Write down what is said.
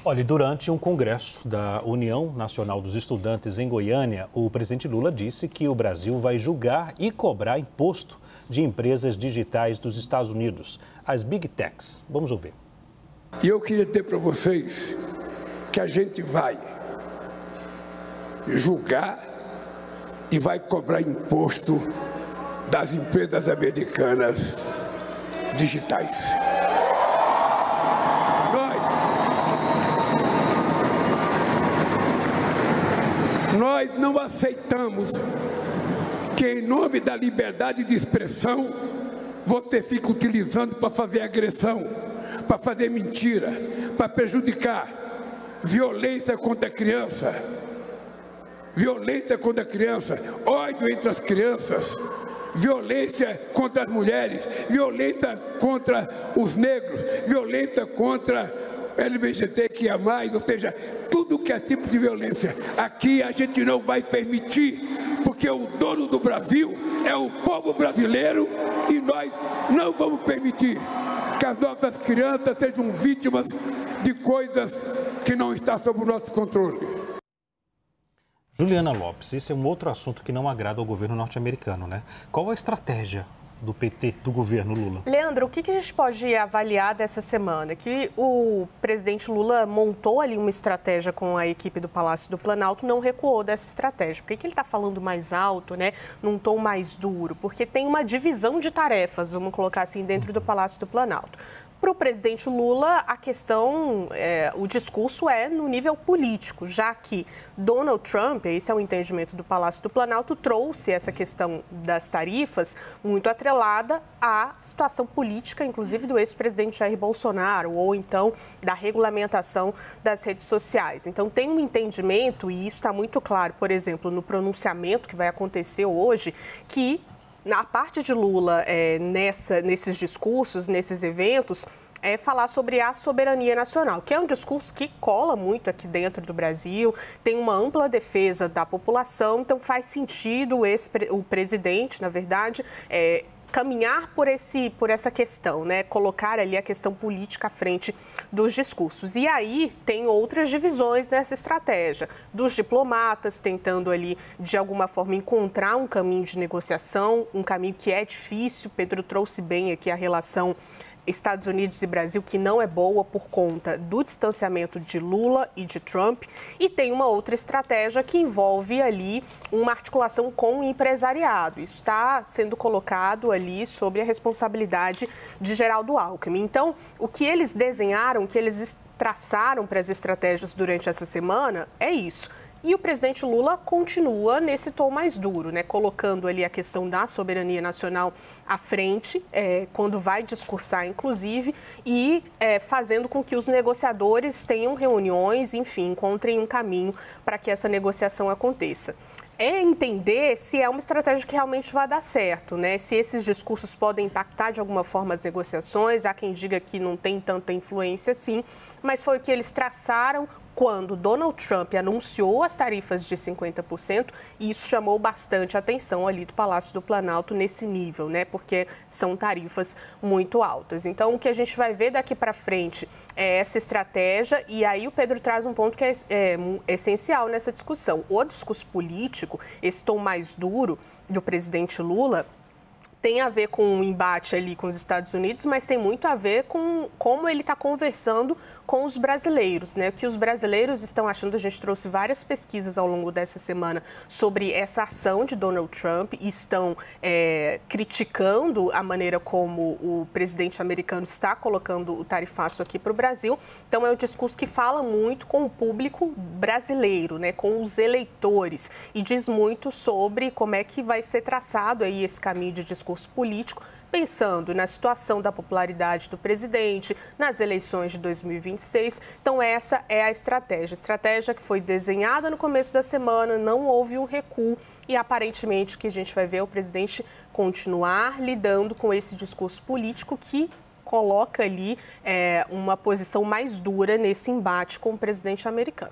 Olha, durante um congresso da União Nacional dos Estudantes em Goiânia, o presidente Lula disse que o Brasil vai julgar e cobrar imposto de empresas digitais dos Estados Unidos, as Big Techs. Vamos ouvir. E eu queria dizer para vocês que a gente vai julgar e vai cobrar imposto das empresas americanas digitais. Nós não aceitamos que, em nome da liberdade de expressão, você fique utilizando para fazer agressão, para fazer mentira, para prejudicar, violência contra a criança, ódio entre as crianças, violência contra as mulheres, violência contra os negros, violência contra LGBTQIA+, ou seja, tudo que é tipo de violência. Aqui a gente não vai permitir, porque o dono do Brasil é o povo brasileiro e nós não vamos permitir que as nossas crianças sejam vítimas de coisas que não estão sob o nosso controle. Juliana Lopes, esse é um outro assunto que não agrada ao governo norte-americano, né? Qual a estratégia do PT, do governo Lula? Leandro, o que a gente pode avaliar dessa semana? Que o presidente Lula montou ali uma estratégia com a equipe do Palácio do Planalto, não recuou dessa estratégia. Por que ele está falando mais alto, né, num tom mais duro? Porque tem uma divisão de tarefas, vamos colocar assim, dentro do Palácio do Planalto. Para o presidente Lula, a questão, o discurso é no nível político, já que Donald Trump, esse é o entendimento do Palácio do Planalto, trouxe essa questão das tarifas muito atrelada à situação política, inclusive do ex-presidente Jair Bolsonaro, ou então da regulamentação das redes sociais. Então, tem um entendimento, e isso está muito claro, por exemplo, no pronunciamento que vai acontecer hoje, que na parte de Lula, nesses discursos, nesses eventos, é falar sobre a soberania nacional, que é um discurso que cola muito aqui dentro do Brasil, tem uma ampla defesa da população, então faz sentido o presidente, na verdade, caminhar por essa questão, né? Colocar ali a questão política à frente dos discursos. E aí tem outras divisões nessa estratégia, dos diplomatas tentando ali, de alguma forma, encontrar um caminho de negociação, um caminho que é difícil. Pedro trouxe bem aqui a relação Estados Unidos e Brasil, que não é boa por conta do distanciamento de Lula e de Trump. E tem uma outra estratégia que envolve ali uma articulação com o empresariado. Isso está sendo colocado ali sob a responsabilidade de Geraldo Alckmin. Então, o que eles desenharam, o que eles traçaram para as estratégias durante essa semana é isso. E o presidente Lula continua nesse tom mais duro, né? Colocando ali a questão da soberania nacional à frente, quando vai discursar, inclusive, e fazendo com que os negociadores tenham reuniões, enfim, encontrem um caminho para que essa negociação aconteça. É entender se é uma estratégia que realmente vai dar certo, né? Se esses discursos podem impactar de alguma forma as negociações. Há quem diga que não tem tanta influência assim, mas foi o que eles traçaram quando Donald Trump anunciou as tarifas de 50%, e isso chamou bastante atenção ali do Palácio do Planalto nesse nível, né? Porque são tarifas muito altas. Então, o que a gente vai ver daqui para frente é essa estratégia, e aí o Pedro traz um ponto que é essencial nessa discussão. O discurso político, esse tom mais duro do presidente Lula, tem a ver com um embate ali com os Estados Unidos, mas tem muito a ver com como ele está conversando com os brasileiros, né? O que os brasileiros estão achando. A gente trouxe várias pesquisas ao longo dessa semana sobre essa ação de Donald Trump e estão criticando a maneira como o presidente americano está colocando o tarifaço aqui para o Brasil. Então, é um discurso que fala muito com o público brasileiro, né? Com os eleitores, e diz muito sobre como é que vai ser traçado aí esse caminho de discurso político, pensando na situação da popularidade do presidente, nas eleições de 2026. Então, essa é a estratégia que foi desenhada no começo da semana, não houve um recuo e, aparentemente, o que a gente vai ver é o presidente continuar lidando com esse discurso político que coloca ali uma posição mais dura nesse embate com o presidente americano.